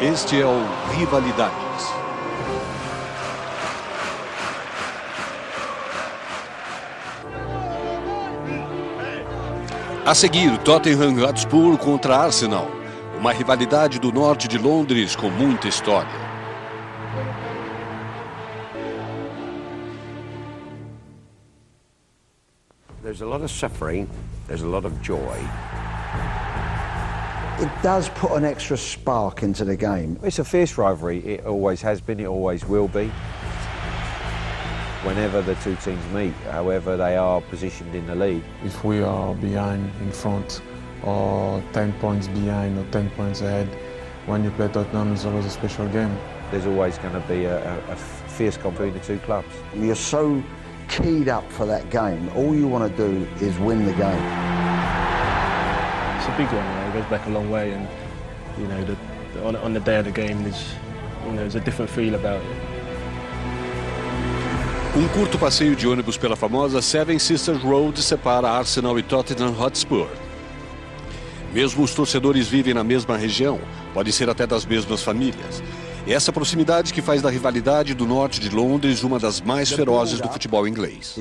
Este é o Rivalidades. A seguir, Tottenham Hotspur contra Arsenal. Uma rivalidade do norte de Londres com muita história. There's a lot of suffering, there's a lot of joy. It does put an extra spark into the game. It's a fierce rivalry, it always has been, it always will be. Whenever the two teams meet, however they are positioned in the league. If we are behind in front or 10 points behind or 10 points ahead, when you play Tottenham, it's always a special game. There's always going to be a fierce competition between the two clubs. You're so keyed up for that game. All you want to do is win the game. It's a big one, it goes back a long way, and on the day of the game, there's a different feel about it. Curto passeio de ônibus pela famosa Seven Sisters Road separa Arsenal e Tottenham Hotspur. Mesmo os torcedores vivem na mesma região, pode ser até das mesmas famílias. É essa proximidade que faz da rivalidade do norte de Londres uma das mais ferozes do futebol inglês.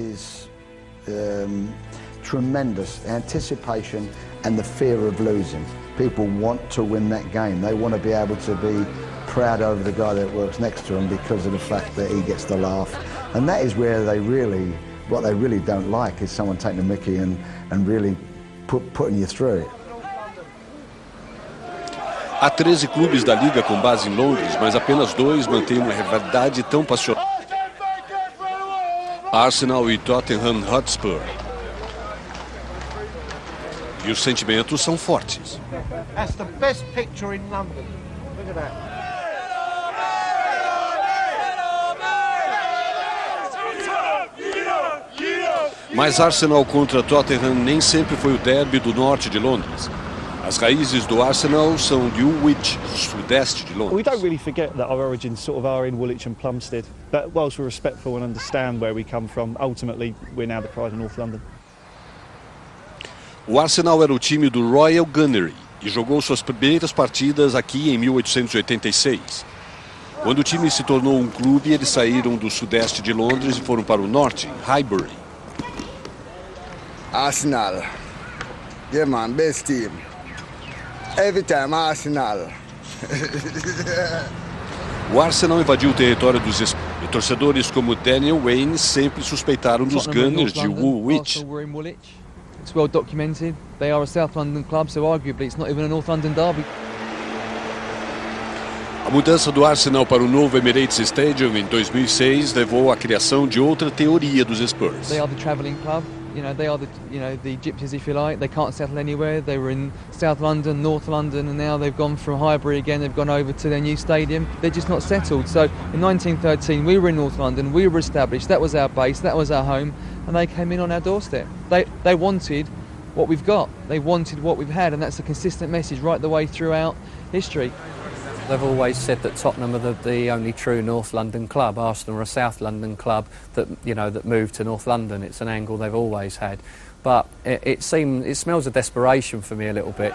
Tremendous anticipation and the fear of losing. People want to win that game. They want to be able to be proud over the guy that works next to him because of the fact that he gets the laugh. And that is where what they really don't like is someone taking the mickey and really putting you through it. Há 13 clubes da liga com base em Londres, mas apenas 2 mantêm uma rivalidade tão passional. Arsenal e Tottenham Hotspur. E os sentimentos são fortes. That's the best picture in London. Look at that. Mas Arsenal contra Tottenham nem sempre foi o derby do norte de Londres. As raízes do Arsenal são de Woolwich, sudeste de Londres. We don't really forget that our origins sort of are in Woolwich and Plumstead, but whilst we're respectful and understand where we come from, ultimately we're now the pride of North London. O Arsenal era o time do Royal Gunnery e jogou suas primeiras partidas aqui em 1886. Quando o time se tornou um clube, eles saíram do sudeste de Londres e foram para o norte, Highbury. Arsenal. Yeah man, best team. Every time Arsenal. O Arsenal invadiu o território dos e torcedores como Daniel Wayne sempre suspeitaram dos Gunners de Woolwich. It's well documented. They are a South London club, so arguably it's not even a North London derby. A mudança do Arsenal para o novo Emirates Stadium em 2006 levou à criação de outra teoria dos Spurs. They are the travelling club. They are the gypsies, if you like. They can't settle anywhere. They were in South London, North London, and now they've gone from Highbury again. They've gone over to their new stadium. They're just not settled. So in 1913, we were in North London. We were established. That was our base. That was our home. And they came in on our doorstep. They wanted what we've got. They wanted what we've had, and that's a consistent message right the way throughout history. They've always said that Tottenham are the only true North London club. Arsenal are a South London club that moved to North London. It's an angle they've always had. But it smells of desperation for me a little bit.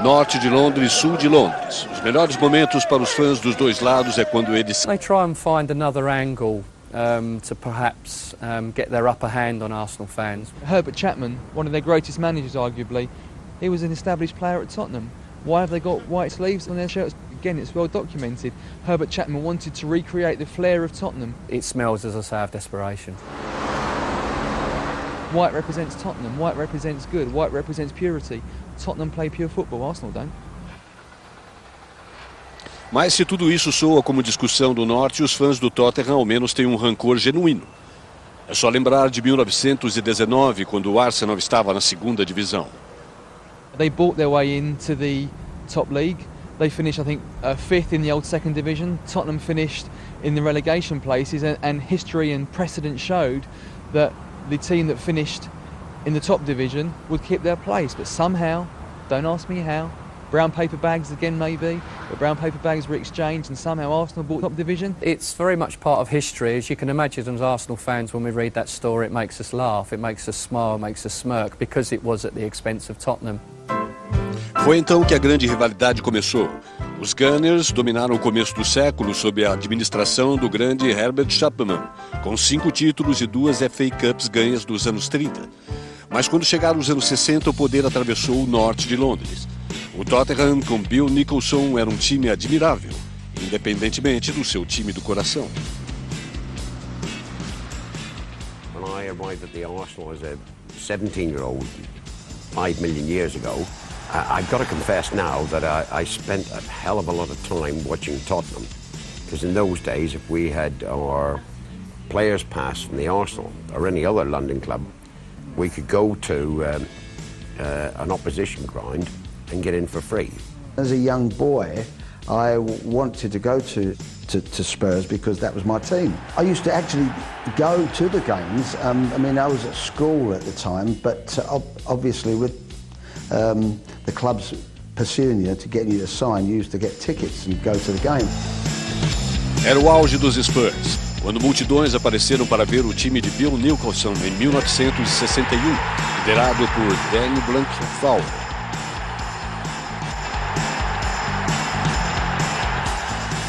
Norte de Londres, sul de Londres. Os melhores momentos para os fãs dos dois lados é quando eles... They try and find another angle to perhaps get their upper hand on Arsenal fans. Herbert Chapman, one of their greatest managers arguably, he was an established player at Tottenham. Why have they got white sleeves on their shirts? Again, it's well documented. Herbert Chapman wanted to recreate the flair of Tottenham. It smells, as I say, of desperation. White represents Tottenham, white represents good, white represents purity. Tottenham play pure football, Arsenal don't. Mas se tudo isso soa como discussão do norte, os fãs do Tottenham ao menos têm um rancor genuíno. É só lembrar de 1919, quando o Arsenal estava na segunda divisão. They bought their way into the top league. They finished, I think, 5th in the old second division. Tottenham finished in the relegation places, and history and precedent showed that the team that finished in the top division would keep their place. But somehow, don't ask me how, brown paper bags again maybe, but brown paper bags were exchanged and somehow Arsenal bought top division. It's very much part of history. As you can imagine, as Arsenal fans, when we read that story, it makes us laugh, it makes us smile, it makes us smirk, because it was at the expense of Tottenham. Foi então que a grande rivalidade começou. Os Gunners dominaram o começo do século sob a administração do grande Herbert Chapman, com 5 títulos e 2 FA Cups ganhas dos anos 30. Mas quando chegaram os anos 60, o poder atravessou o norte de Londres. O Tottenham, com Bill Nicholson, era um time admirável, independentemente do seu time do coração. When I arrived at the Arsenal as a 17-year-old 5 million years ago, I've got to confess now that I spent a hell of a lot of time watching Tottenham, because in those days, if we had our players pass from the Arsenal or any other London club, we could go to an opposition ground and get in for free. As a young boy, I wanted to go to Spurs because that was my team. I used to actually go to the games. I mean, I was at school at the time, but obviously with the clubs pursuing you to get you to sign, you used to get tickets and go to the game. Era o auge dos Spurs, quando multidões apareceram para ver o time de Bill Nicholson em 1961, liderado por Danny Blankenfeld.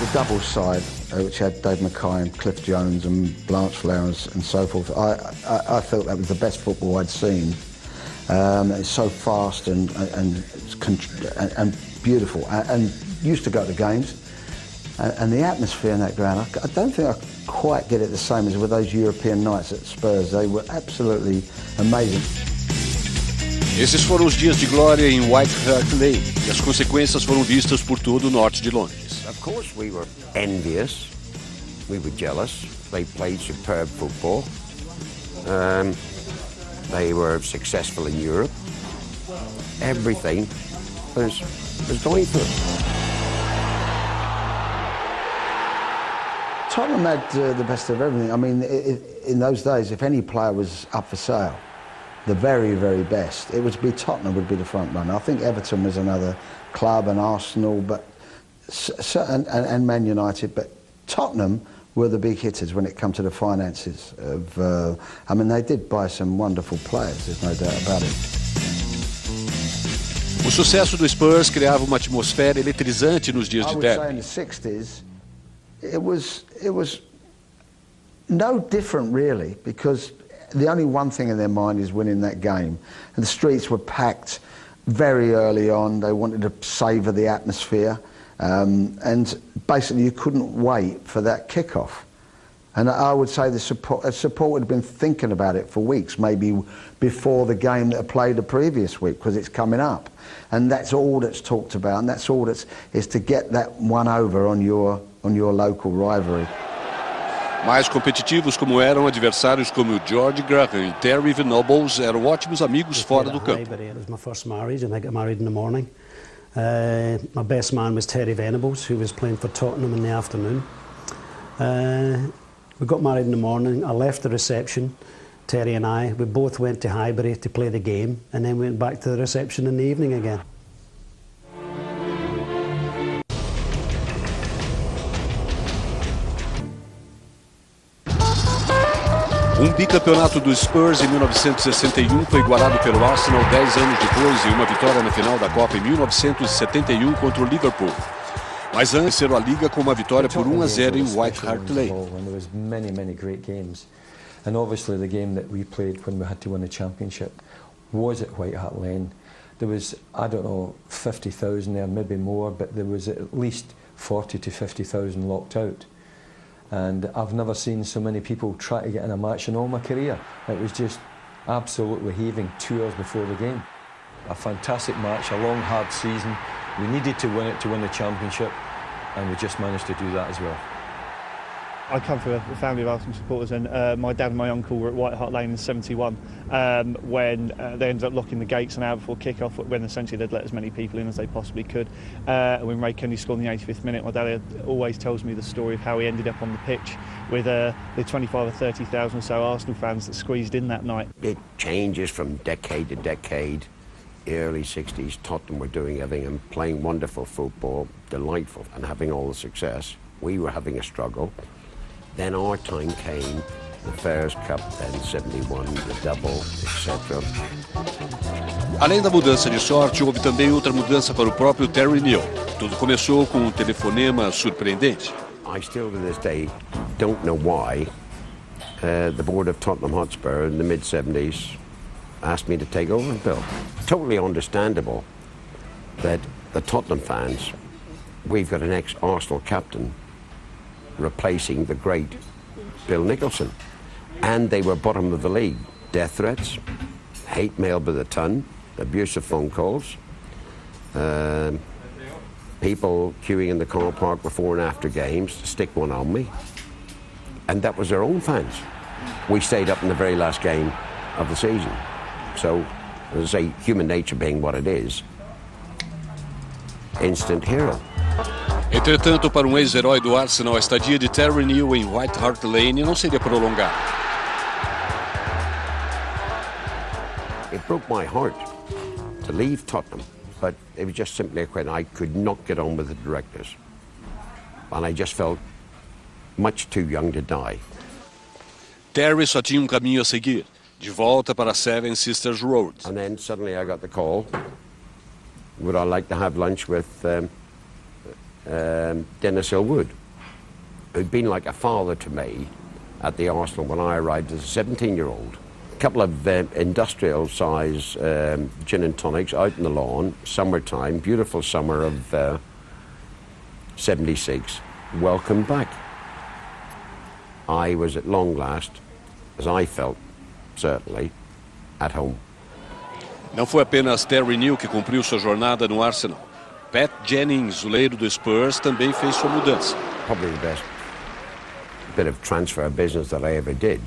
The double side, which had Dave Mackay and Cliff Jones and Blanche Flowers and so forth, I felt that was the best football I'd seen. It's so fast and beautiful, and used to go to games, and the atmosphere in that ground, I don't think I quite get it the same as with those European nights at Spurs. They were absolutely amazing. Esses foram os dias de glória em White Hart Lane, e as consequências foram vistas por todo o norte de Londres. Of course we were envious, we were jealous. They played superb football. They were successful in Europe. Everything was going for them. Tottenham had the best of everything. I mean, in those days, if any player was up for sale, the very, very best, it would be Tottenham would be the front runner. I think Everton was another club, and Arsenal, but and Man United, but Tottenham were the big hitters when it came to the finances. I mean, they did buy some wonderful players, there's no doubt about it. O sucesso do Spurs criava uma atmosfera eletrizante nos dias de derby. I would say in the 60s, it was no different really, because the only one thing in their mind is winning that game. And the streets were packed very early on. They wanted to savour the atmosphere. And basically you couldn't wait for that kick-off. And I would say the support had been thinking about it for weeks, maybe before the game that I played the previous week, because it's coming up. And that's all that's talked about, and that's all is to get that one over on your local rivalry. Mais competitivos como eram, adversários como George Graham e Terry Venables eram ótimos amigos fora do campo. It was my first marriage, and I got married in the morning. My best man was Terry Venables, who was playing for Tottenham in the afternoon. We got married in the morning. I left the reception, Terry and I. We both went to Highbury to play the game, and then went back to the reception in the evening again. Um bicampeonato dos Spurs em 1961 foi igualado pelo Arsenal 10 anos depois em uma vitória na final da Copa em 1971 contra o Liverpool. Mas antes venceram a Liga com uma vitória por 1-0 em White Hart Lane. There was many great games, and obviously the game that we played when we had to win the championship was at White Hart Lane. There was, I don't know, 50,000 there, maybe more, but there was at least 40 to 50,000 locked out. And I've never seen so many people try to get in a match in all my career. It was just absolutely heaving 2 hours before the game. A fantastic match, a long, hard season. We needed to win it to win the championship, and we just managed to do that as well. I come from a family of Arsenal supporters, and my dad and my uncle were at White Hart Lane in '71 when they ended up locking the gates an hour before kick-off, when essentially they'd let as many people in as they possibly could. When Ray Kennedy scored in the 85th minute, my dad always tells me the story of how he ended up on the pitch with the 25 or 30,000 or so Arsenal fans that squeezed in that night. It changes from decade to decade. Early 60s, Tottenham were doing everything and playing wonderful football, delightful, and having all the success. We were having a struggle. Then our time came the Fairs Cup, then 71, the double, etc. Além da mudança de sorte, houve também outra mudança para o próprio Terry Neill. Tudo começou com um telefonema surpreendente. I still to this day don't know why the board of Tottenham Hotspur in the mid-70s asked me to take over the bill. Totally understandable that the Tottenham fans, we've got an ex-Arsenal captain replacing the great Bill Nicholson. And they were bottom of the league. Death threats, hate mail by the ton, abusive phone calls, people queuing in the car park before and after games to stick one on me. And that was their own fans. We stayed up in the very last game of the season. So, as I say, human nature being what it is, instant hero. Entretanto, para um ex-herói do Arsenal, a estadia de Terry Neill em White Hart Lane não seria prolongada. It broke my heart to leave Tottenham, but it was just simply a question. I could not get on with the directors. And I just felt much too young to die. Terry só tinha caminho a seguir, de volta para Seven Sisters Road. And then suddenly I got the call, would I like to have lunch with Dennis Hillwood, who'd been like a father to me at the Arsenal when I arrived as a 17-year-old. A couple of industrial-size gin and tonics out in the lawn, summertime, beautiful summer of 76. Welcome back. I was at long last, as I felt, certainly, at home. Não foi apenas Terry Neill que cumpriu sua jornada no Arsenal. Pat Jennings, o leiro do Spurs, também fez sua mudança. Probably the best bit of transfer business that I ever did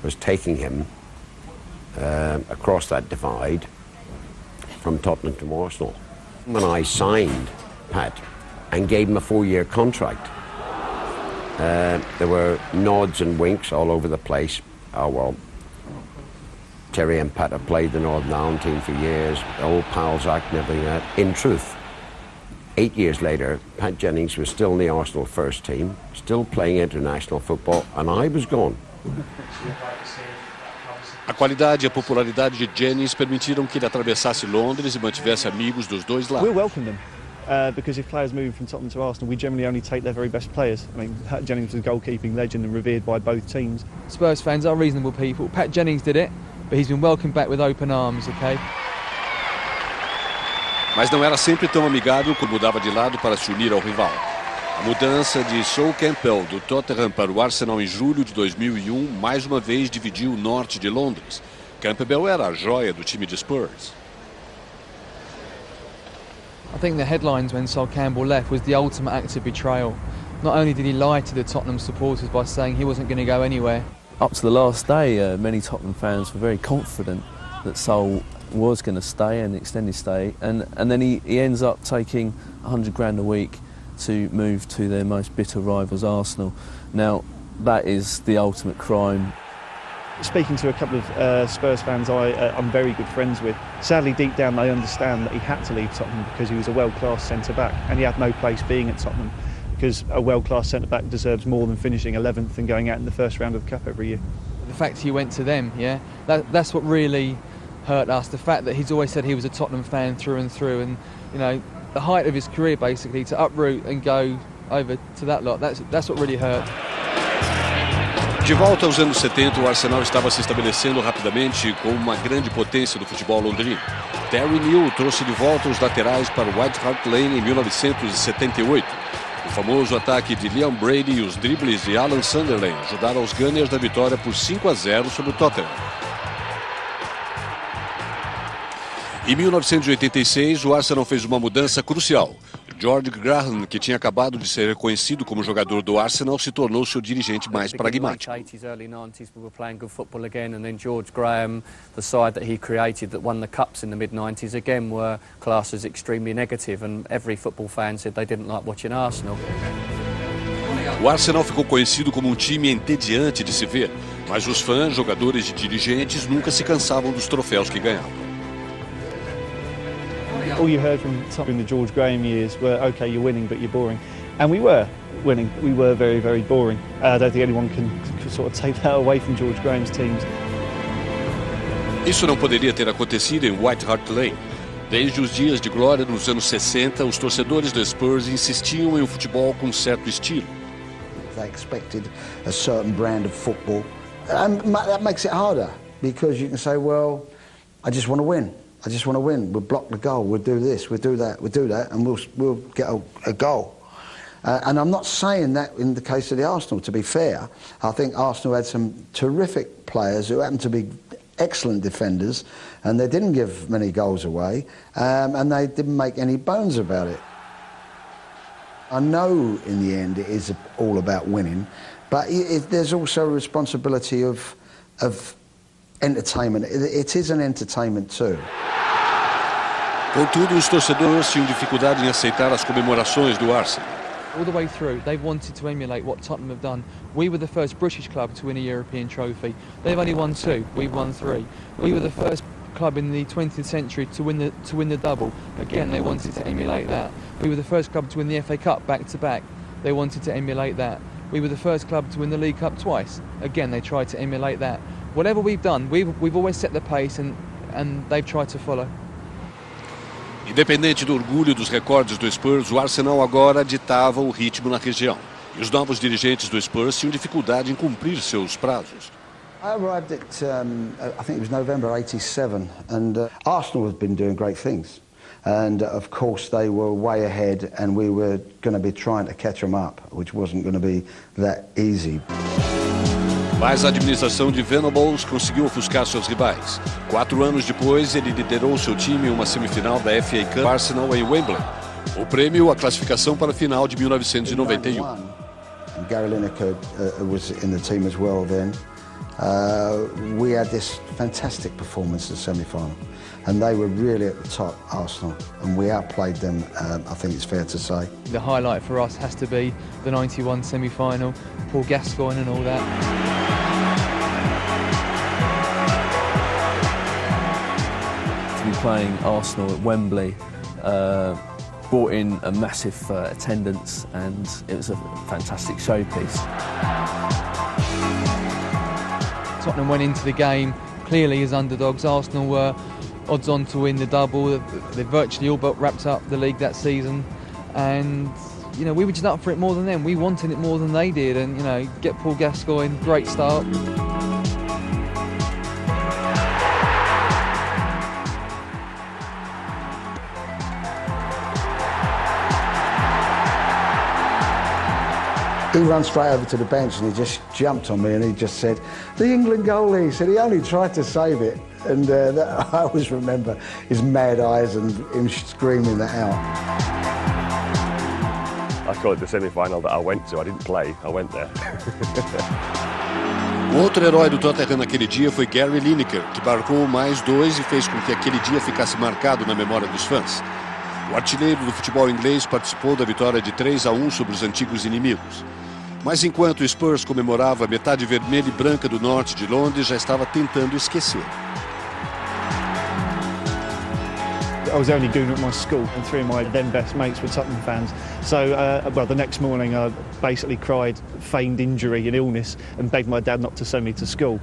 was taking him across that divide from Tottenham to Arsenal. When I signed Pat and gave him a 4-year contract, there were nods and winks all over the place. Oh, well, Terry and Pat have played the Northern Ireland team for years, old pals act and everything like that. In truth, 8 years later, Pat Jennings was still in the Arsenal first team, still playing international football, and I was gone. A qualidade e a popularidade de Jennings permitiram que ele atravessasse Londres e mantivesse amigos dos dois lados. We'll welcome them. Because if players move from Tottenham to Arsenal, we generally only take their very best players. I mean, Pat Jennings was a goalkeeping legend and revered by both teams. Spurs fans are reasonable people. Pat Jennings did it, but he's been welcomed back with open arms, okay? Mas não era sempre tão amigável quando mudava de lado para se unir ao rival. A mudança de Sol Campbell do Tottenham para o Arsenal em julho de 2001 mais uma vez dividiu o norte de Londres. Campbell era a joia do time de Spurs. I think the headlines when Sol Campbell left was the ultimate act of betrayal. Not only did he lie to the Tottenham supporters by saying he wasn't going to go anywhere. Up to the last day, many Tottenham fans were very confident that Sol was going to stay and extend his stay, and then he ends up taking £100 a week to move to their most bitter rivals, Arsenal. Now, that is the ultimate crime. Speaking to a couple of Spurs fans I'm very good friends with, sadly deep down they understand that he had to leave Tottenham because he was a world-class centre-back and he had no place being at Tottenham, because a world-class centre-back deserves more than finishing 11th and going out in the first round of the Cup every year. The fact he went to them, yeah, that's what really hurt us. The fact that he's always said he was a Tottenham fan through and through, and you know, the height of his career basically, to uproot and go over to that lot, that's what really hurt. De volta aos anos 70, o Arsenal estava se estabelecendo rapidamente como uma grande potência do futebol londrino. Terry Neill trouxe de volta os laterais para o White Hart Lane em 1978. O famoso ataque de Liam Brady e os dribles de Alan Sunderland ajudaram os Gunners na vitória por 5-0 sobre o Tottenham. Em 1986, o Arsenal fez uma mudança crucial. George Graham, que tinha acabado de ser reconhecido como jogador do Arsenal, se tornou seu dirigente mais pragmático. Early 90s, we were playing good football again, and then George Graham, the side that he created that won the cups in the mid-90s, again were classed as extremely negative, and every football fan said they didn't like watching Arsenal. O Arsenal ficou conhecido como um time entediante de se ver, mas os fãs, jogadores e dirigentes nunca se cansavam dos troféus que ganhavam. All you heard from Tottenham in the George Graham years were, OK, you're winning, but you're boring. And we were winning. We were very, very boring. I don't think anyone can sort of take that away from George Graham's teams. Isso não poderia ter acontecido em White Hart Lane. Desde os dias de glória dos anos 60, os torcedores do Spurs insistiam em um futebol com certo estilo. They expected a certain brand of football, and that makes it harder because you can say, well, I just want to win. I just want to win. We'll block the goal. We'll do this. We'll do that. We'll do that, and we'll get a goal. And I'm not saying that in the case of the Arsenal. To be fair, I think Arsenal had some terrific players who happened to be excellent defenders, and they didn't give many goals away, and they didn't make any bones about it. I know in the end it is all about winning, but there's also a responsibility of entertainment. It is an entertainment too. Contudo, os torcedores tinham dificuldade em aceitar as comemorações do Arsenal. All the way through, they've wanted to emulate what Tottenham have done. We were the first British club to win a European trophy. They've only won 2, we've won 3. We were the first club in the 20th century to win the double. Again, they wanted to emulate that. We were the first club to win the FA Cup back to back. They wanted to emulate that. We were the first club to win the League Cup twice. Again, they tried to emulate that. Whatever we've done, we've always set the pace, and they've tried to follow. Independente do orgulho dos recordes do Spurs, o Arsenal agora ditava o ritmo na região. E os novos dirigentes do Spurs tinham dificuldade em cumprir seus prazos. I arrived at, I think it was November '87, and Arsenal had been doing great things. And of course they were way ahead, and we were going to be trying to catch them up, which wasn't going to be that easy. Mas a administração de Venables conseguiu ofuscar seus rivais. 4 anos depois, ele liderou seu time em uma semifinal da FA Cup Arsenal em Wembley. O prêmio, a classificação para a final de 1991. And Gary Lineker was in the team as well then. We had this fantastic performance in the semi-final, and they were really at the top, Arsenal, and we outplayed them, I think it's fair to say. The highlight for us has to be the 91 semi-final, Paul Gascoigne and all that. To be playing Arsenal at Wembley brought in a massive attendance, and it was a fantastic showpiece. Tottenham went into the game clearly as underdogs. Arsenal were odds on to win the double. They virtually all but wrapped up the league that season, and you know, we were just up for it more than them. We wanted it more than they did, and you know, get Paul Gascoigne, great start. He ran straight over to the bench and he just jumped on me and he just said, "The England goalie." He said he only tried to save it. And I always remember his mad eyes and him screaming that out. I call it the semi-final that I went to. I didn't play, I went there. O outro herói do Tottenham naquele dia foi Gary Lineker, que marcou mais 2 e fez com que aquele dia ficasse marcado na memória dos fãs. O artilheiro do futebol inglês participou da vitória de 3-1 sobre os antigos inimigos. Mas enquanto o Spurs comemorava, a metade vermelha e branca do norte de Londres já estava tentando esquecer. I was the only goon at my school, and 3 of my then best mates were Tottenham fans. So, well, the next morning I basically cried feigned injury and illness and begged my dad not to send me to school.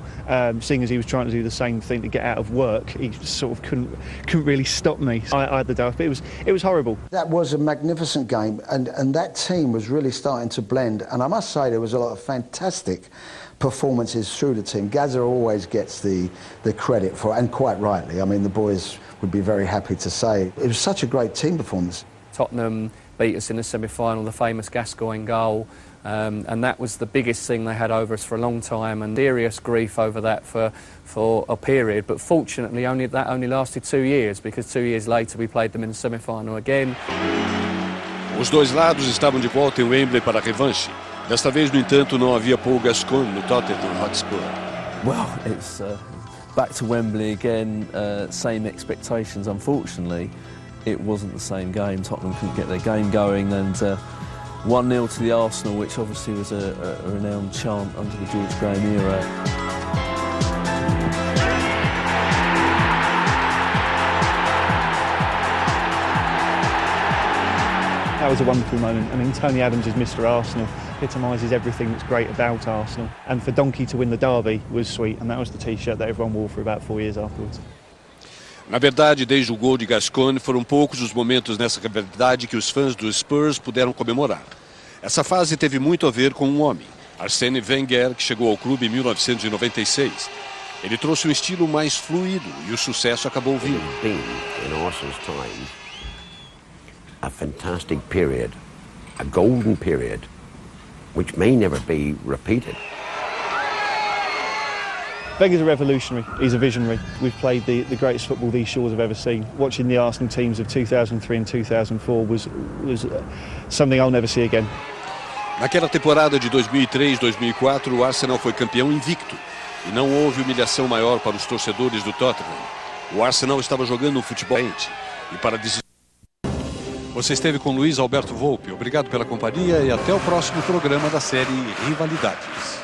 Seeing as he was trying to do the same thing to get out of work, he sort of couldn't really stop me. I had the day off, but it was horrible. That was a magnificent game, and that team was really starting to blend. And I must say there was a lot of fantastic performances through the team. Gazza always gets the credit for it, and quite rightly. I mean, the boys would be very happy to say it was such a great team performance. Tottenham beat us in the semi-final, the famous Gascoigne goal, and that was the biggest thing they had over us for a long time, and serious grief over that for a period. But fortunately, that only lasted 2 years, because 2 years later we played them in the semi-final again. Os dois lados estavam de volta em Wembley para a revanche. Desta vez, no entanto, não havia Paul Gascoigne no Tottenham Hotspur. Well, it's back to Wembley again, same expectations. Unfortunately, it wasn't the same game. Tottenham couldn't get their game going, and 1-0 to the Arsenal, which obviously was a renowned chant under the George Graham era. That was a wonderful moment. I mean, Tony Adams is Mr. Arsenal, epitomises everything that's great about Arsenal. And for Donkey to win the derby was sweet, and that was the T-shirt that everyone wore for about 4 years afterwards. Na verdade, desde o gol de Gascoigne, foram poucos os momentos nessa rivalidade que os fãs do Spurs puderam comemorar. Essa fase teve muito a ver com um homem, Arsène Wenger, que chegou ao clube em 1996. Ele trouxe um estilo mais fluido e o sucesso acabou vindo. In Arsenal's time, a fantastic period, a golden period, which may never be repeated. Wenger's a revolutionary, he's a visionary. We've played the greatest football these shores have ever seen. Watching the Arsenal teams of 2003 and 2004 was something I'll never see again. Naquela temporada de 2003-2004, o Arsenal foi campeão invicto. E não houve humilhação maior para os torcedores do Tottenham. O Arsenal estava jogando um futebol quente. E para Você esteve com Luiz Alberto Volpe. Obrigado pela companhia e até o próximo programa da série Rivalidades.